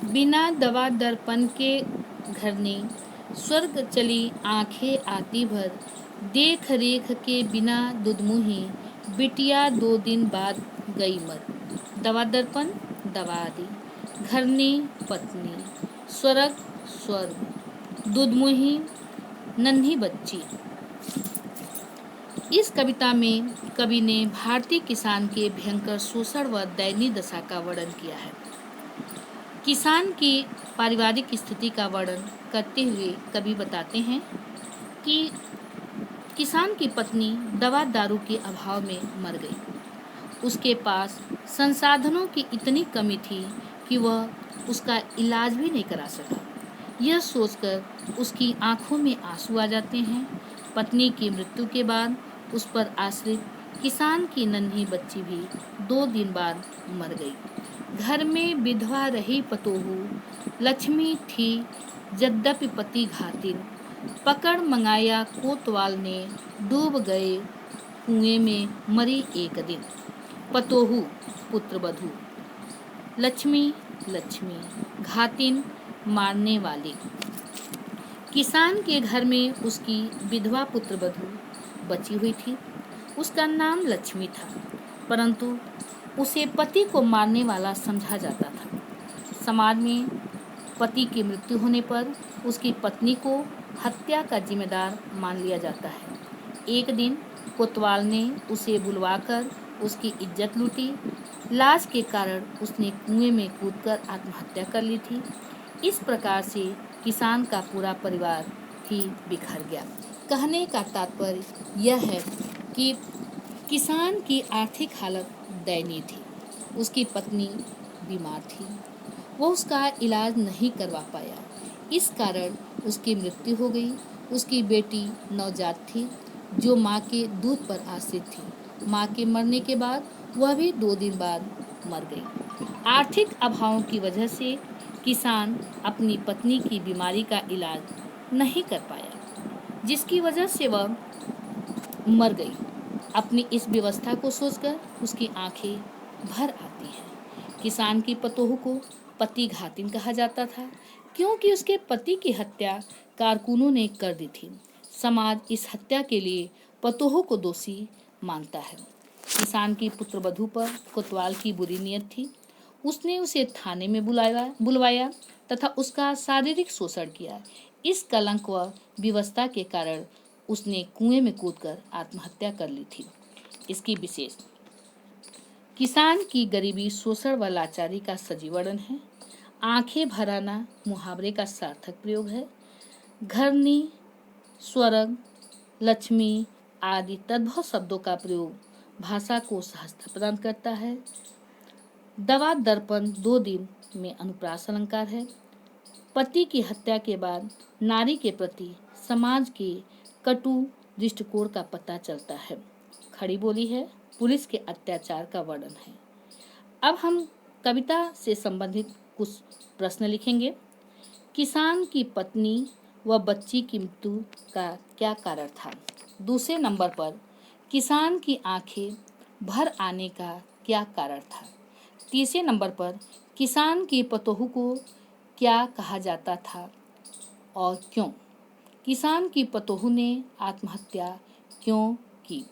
बिना दवा दर्पण के घरने स्वर्ग चली आंखें आती भर, देख रेख के बिना दुधमुही बिटिया 2 दिन बाद गई मर। दवा दर्पण दवा आदि, घरनी पत्नी, स्वर्ग स्वर्ग, दुधमुही नन्ही बच्ची। इस कविता में कवि ने भारतीय किसान के भयंकर शोषण व दयनीय दशा का वर्णन किया है। किसान की पारिवारिक स्थिति का वर्णन करते हुए कवि बताते हैं कि किसान की पत्नी दवा दारू के अभाव में मर गई। उसके पास संसाधनों की इतनी कमी थी कि वह उसका इलाज भी नहीं करा सका। यह सोचकर उसकी आंखों में आंसू आ जाते हैं। पत्नी की मृत्यु के बाद उस पर आश्रित किसान की नन्ही बच्ची भी 2 दिन बाद मर गई। घर में विधवा रही पतोहू लक्ष्मी थी, यद्यपि पति घातिन। पकड़ मंगाया कोतवाल ने, डूब गए कुएं में मरी एक दिन। पतोहू पुत्रवधू, लक्ष्मी लक्ष्मी, घातिन मारने वाली। किसान के घर में उसकी विधवा पुत्रवधू बची हुई थी। उसका नाम लक्ष्मी था, परंतु उसे पति को मारने वाला समझा जाता था। समाज में पति की मृत्यु होने पर उसकी पत्नी को हत्या का जिम्मेदार मान लिया जाता है। एक दिन कोतवाल ने उसे बुलवाकर उसकी इज्जत लूटी। लाज के कारण उसने कुएं में कूदकर आत्महत्या कर ली थी। इस प्रकार से किसान का पूरा परिवार ही बिखर गया। कहने का तात्पर्य यह है कि किसान की आर्थिक हालत दयनीय थी। उसकी पत्नी बीमार थी, वो उसका इलाज नहीं करवा पाया। इस कारण उसकी मृत्यु हो गई। उसकी बेटी नवजात थी जो माँ के दूध पर आश्रित थी। माँ के मरने के बाद वह भी 2 दिन बाद मर गई। आर्थिक अभावों की वजह से किसान अपनी पत्नी की बीमारी का इलाज नहीं कर पाया, जिसकी वजह से वह मर गई। अपनी इस व्यवस्था को सोचकर उसकी आंखें भर आती हैं। किसान की पतोहू को पति घातिन कहा जाता था, क्योंकि उसके पति की हत्या कारकुनों ने कर दी थी। समाज इस हत्या के लिए पतोहू को दोषी मानता है। किसान की पुत्रवधू पर कोतवाल की बुरी नीयत थी। उसने उसे थाने में बुलवाया तथा उसका शारीरिक शोषण किया। इस कलंक व विवशता के कारण उसने कुएं में कूदकर आत्महत्या कर ली थी। इसकी विशेष किसान की गरीबी, शोषण व लाचारी का सजीव वर्णन है। आंखें भर आना मुहावरे का सार्थक प्रयोग है। घरनी, स्वर्ग, लक्ष्मी आदि तद्भव शब्दों का प्रयोग भाषा को सहजता प्रदान करता है। दवा दर्पण 2 दिन में अनुप्रास अलंकार है। पति की हत्या के बाद नारी के प्रति समाज के कटु दृष्टिकोण का पता चलता है। खड़ी बोली है, पुलिस के अत्याचार का वर्णन है। अब हम कविता से संबंधित कुछ प्रश्न लिखेंगे। किसान की पत्नी व बच्ची की मृत्यु का क्या कारण था? दूसरे नंबर पर किसान की आंखें भर आने का क्या कारण था? तीसरे नंबर पर किसान की पतोहू को क्या कहा जाता था और क्यों? किसान की पतोहू ने आत्महत्या क्यों की?